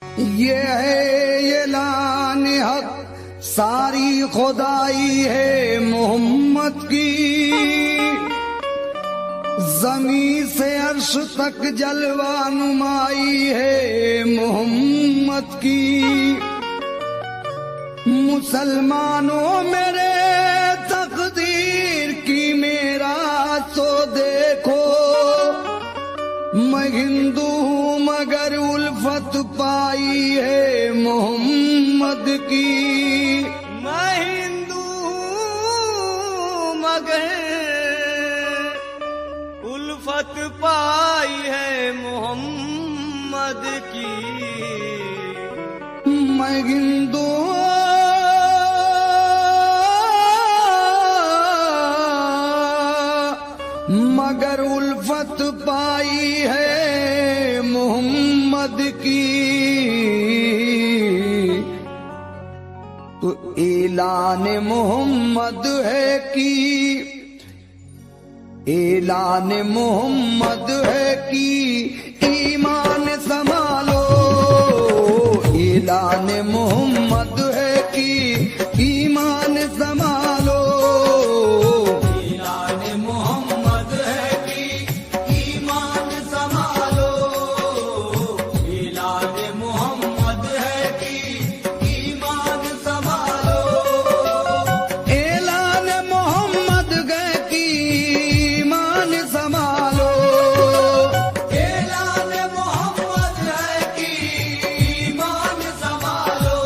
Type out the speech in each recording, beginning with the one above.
ये है ऐलान हक, सारी खुदाई है मोहम्मद की। जमीन से अर्श तक जलवा नुमाई है मोहम्मद की। मुसलमानों मेरे तकदीर की मेरा तो देखो, मैं हिंदू हूँ मगर उल्फत पाई है मोहम्मद की। मैं हिंदू हूँ मगर उल्फत पाई है मोहम्मद की। मैं हिंदू मगर उल्फत पाई है मोहम्मद की। तो ऐलान मोहम्मद है कि ऐलान मोहम्मद है कि ईमान संभालो। ऐलान मोहम्मद है कि ईमान संभालो। ऐलान मोहम्मद है कि ईमान संभालो। ऐलान मोहम्मद है कि ईमान संभालो। ऐलान मोहम्मद है कि ईमान संभालो। ऐलान मोहम्मद है कि ईमान संभालो।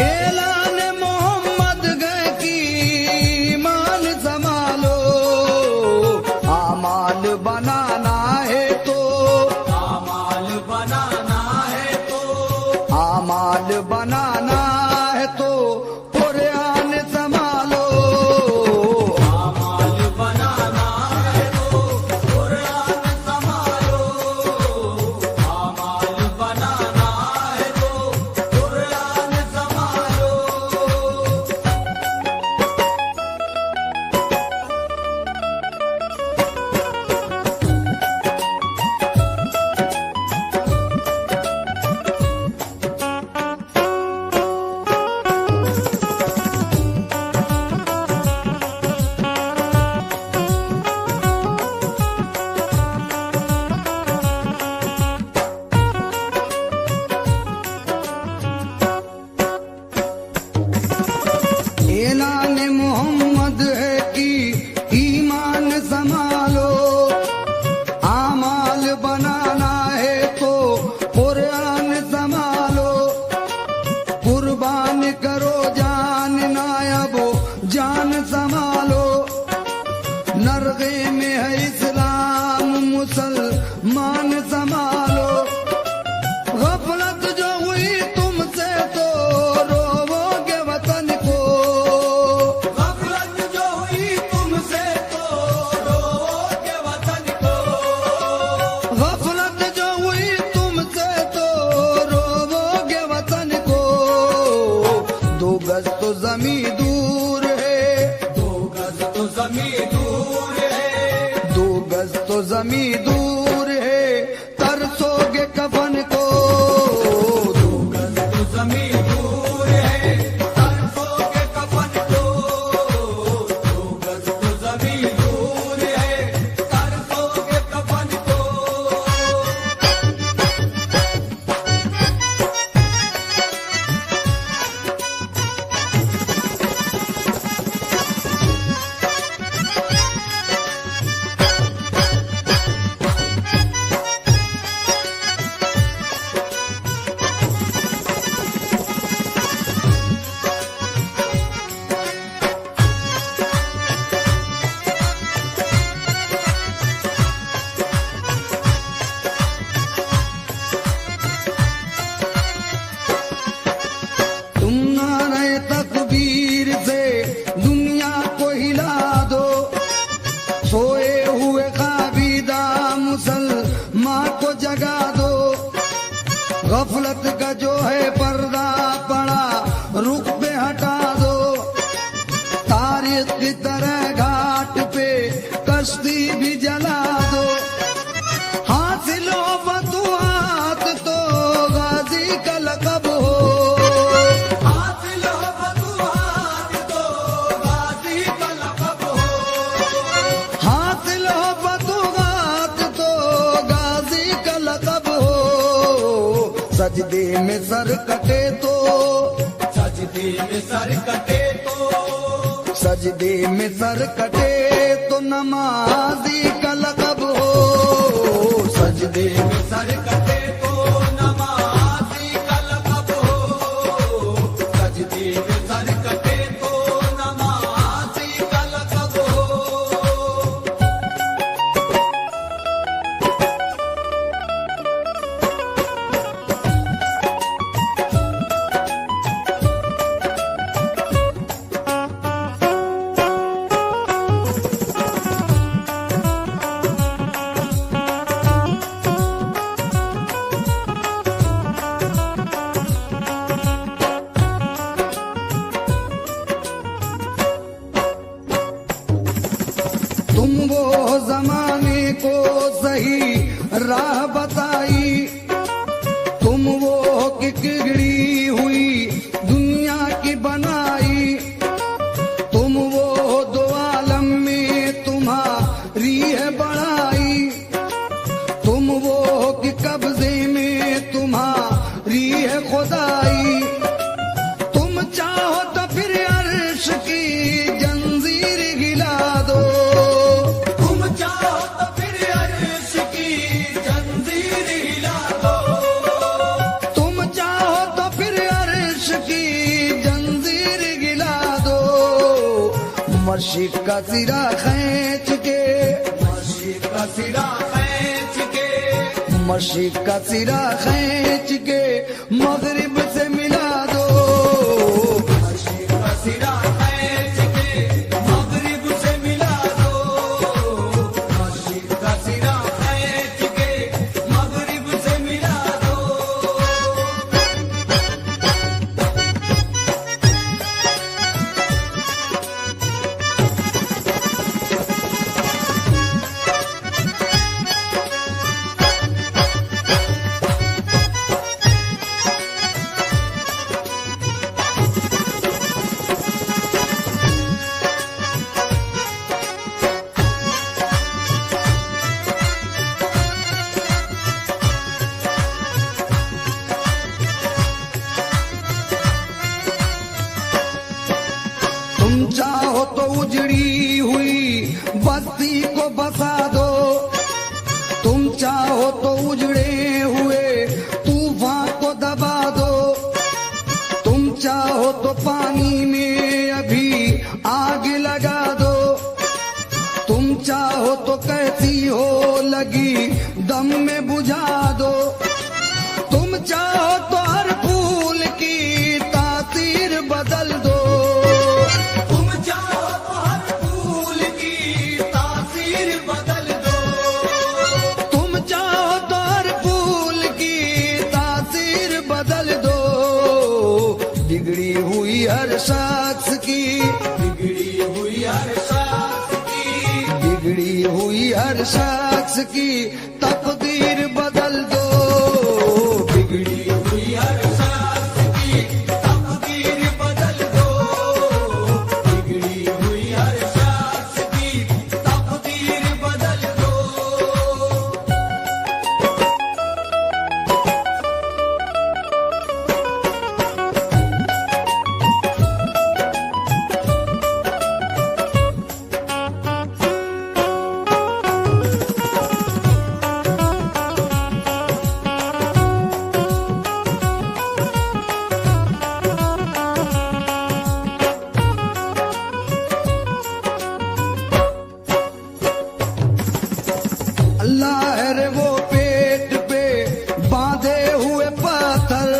ऐलान मोहम्मद है कि ईमान संभालो। आमाल बनाना है तो आमाल बनाना है तो आमाल बनाना है तो कुरान संभालो। आमाल बनाना है तो कुरान संभालो। आमाल बनाना है तो कुरान संभालो। ऐलान मोहम्मद है कि ईमान संभालो। आमाल बनाना है तो कुरान संभालो। कुर्बान करो जान नायबो जान संभालो। नरगे में है इस्लाम मुसलमान संभालो। गफलत जो हुई तुमसे तो रोवोगे वतन को। गफलत जो हुई तुमसे तो रोओगे वतन को। गफलत जो हुई तुमसे तो रोवोगे वतन को। दो गज तो जमीन दूर है। दो गज तो जमीन दूर है। दो गज तो जमीन दूर है, तरसोगे कफन को। दो गज तो जमीन दूर है। तरसोगे कफन को। दो गज तो जमीन दूर है। तरसोगे कफन को। तुम नारे तकबीर से दुनिया को हिला दो। सोए हुए काबीदा मुसलमान को जगा दो। गफलत का जो है पर्दा पड़ा रुख पे हटा दो। तारीख की तरह घाट पे कश्ती भी जला दो। हासिल हो फतुहात तो सजदे में सर कटे तो, सजदे में सर कटे तो, सजदे में सर कटे तो नमाजी का लक़ब हो। सजदे में सर कटे तो नमाज़ी का लक़ब हो। सजदे में सर कटे तो नमाज़ी का लक़ब हो। तुम वो जमाने को सही राह बताई, तुम वो किकड़ी हुई दुनिया की बनाई, तुम वो दो आलम में तुम्हारी है बड़ाई, तुम वो कि कब्जे में तुम्हारी है खुदाई। तुम चाहो तो फिर अर्श की जंजीर हिला दो, तुम चाहो तो फिर अर्श की जंजीर हिला दो। तुम चाहो तो फिर अर्श की जंजीर गिला दो। मशीक का सिरा खींच के, मशीक का सिरा खींच के, मशीक का सिरा खींच के मगरिब से मिला दो। मशीक का सिरा खींच के मगरिब से मिला दो। मशीक का सिरा खींच के मगरिब से मिला दो। तुम चाहो तो उजड़ी हुई बस्ती को बसा दो, तुम चाहो तो उजड़े हुए तूफान को दबा दो, तुम चाहो तो पानी में अभी आग लगा दो, तुम चाहो तो कैसी हो लगी दम में बुझा दो, तुम चाहो तो हर फूल की तासीर बदल दो। तुम चाहो तो हर फूल की तासीर बदल दो। तुम चाहो तो हर फूल की तासीर बदल दो। बिगड़ी हुई हर शख्स की, बिगड़ी हुई हर शख्स की, बिगड़ी हुई हर शख्स की तकदीर बदल दो। बिगड़ी हुई हर शख्स की तकदीर बदल दो। बिगड़ी हुई हर शख्स की तकदीर बदल दो। अल्लाह है रे वो पेट पे बांधे हुए पत्थर,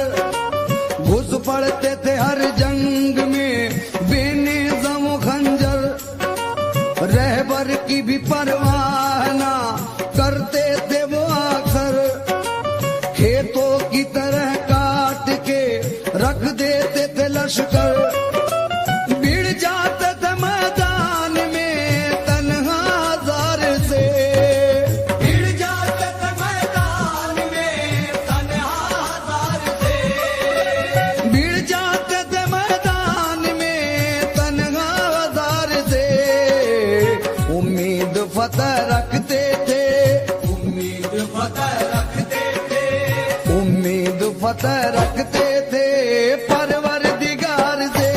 घुस पड़ते थे हर जंग में बेनिज़म खंजर, रहबर की भी परवाह ना करते थे वो अक्सर, खेतों की तरह काट के रख देते थे लश्कर, भिड़ जाते थे मैदान में तन्हा जार से, भिड़ जाते थे मैदान में तन्हा जार से। भिड़ जाते थे मैदान में तन्हा जार से। उम्मीद फतेह रखते थे परवरदिगार से।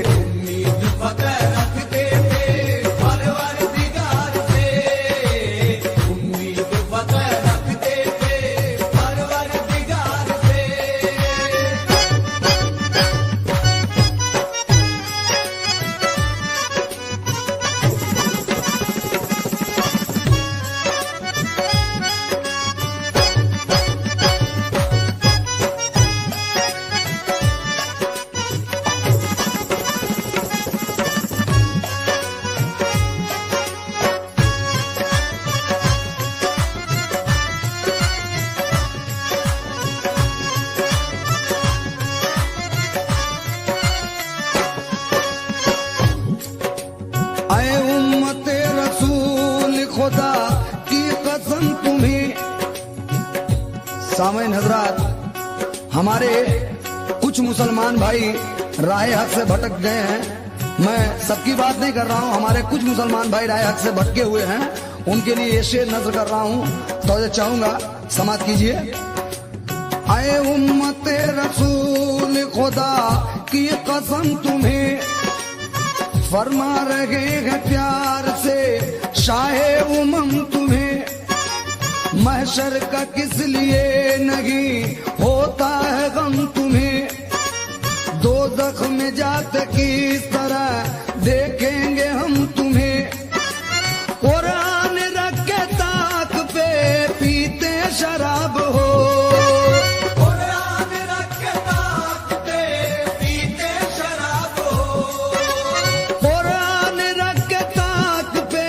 उम्मीद फतेह रखते थे परवरदिगार से। उम्मीद फतेह रखते थे परवरदिगार से। ऐ उम्मते रसूल खुदा की कसम तुम्हें। सामईन हजरात, हमारे कुछ मुसलमान भाई राह हक से भटक गए हैं। मैं सबकी बात नहीं कर रहा हूं, हमारे कुछ मुसलमान भाई राह हक से भटके हुए हैं, उनके लिए ये शेर नजर कर रहा हूं, तो ये चाहूंगा समाप्त कीजिए। ऐ उम्मते रसूल खुदा की कसम तुम्हें, फरमा रहे हैं प्यार से शाहे उमम तुम्हें। महशर का किस लिए नहीं होता है गम तुम्हें। दोज़ख में जाते किस तरह देखेंगे हम तुम्हें। कुरान रख के ताक पे पीते शराब हो। कुरान रख के ताक पे पीते शराब हो। कुरान रख के ताक पे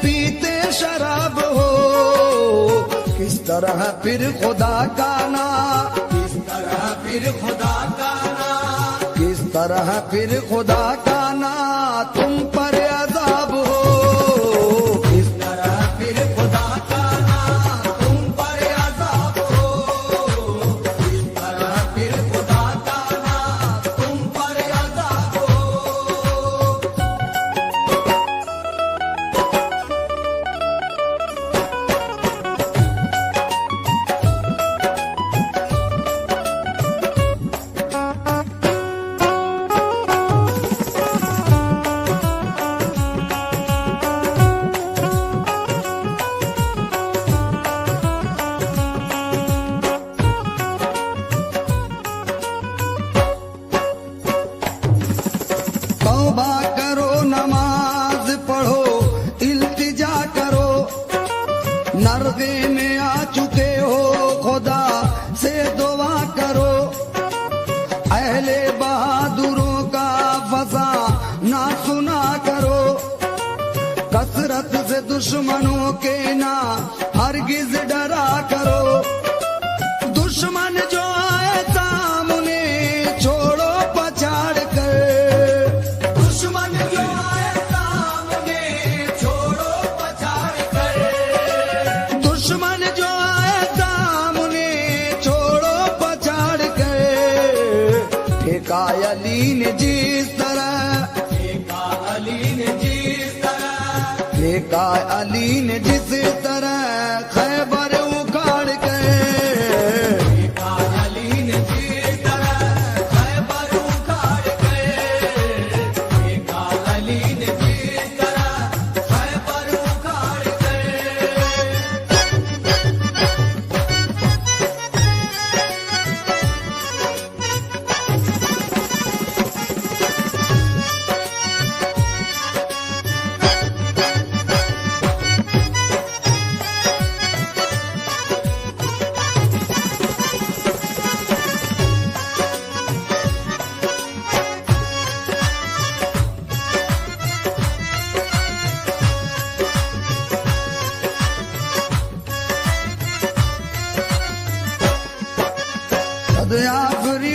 पीते शराब हो। किस तरह फिर खुदा का ना, किस तरह फिर खुदा का ना, किस तरह फिर खुदा का ना तुम पर अज़ाब हो। किस तरह फिर खुदा का ना तुम पर अज़ाब हो। किस तरह फिर खुदा का ना तुम पर अज़ाब हो। तौबा करो, नमाज पढ़ो, इल्तिजा करो। नरगे में आ चुके हो, खुदा से दुआ करो। अहले बहादुरों का फसा ना सुना करो। कसरत से दुश्मनों के ना हरगिज डरा करो। दुश्मन जो आए सामने छोड़ो पछाड़ कर। दुश्मन जो आए सामने छोड़ो पछाड़ कर। दुश्मन जो आए सामने छोड़ो पछाड़ कर। ठेका अली ने जिस तरह, ठेका अली ने जिस तरह, ठेका अली ने जिस तरह खैबर उखाड़ के। ठेका अली ने जिस तरह खैबर उखाड़ के। ठेका अली ने जिस तरह खैबर उखाड़ के। आखिरी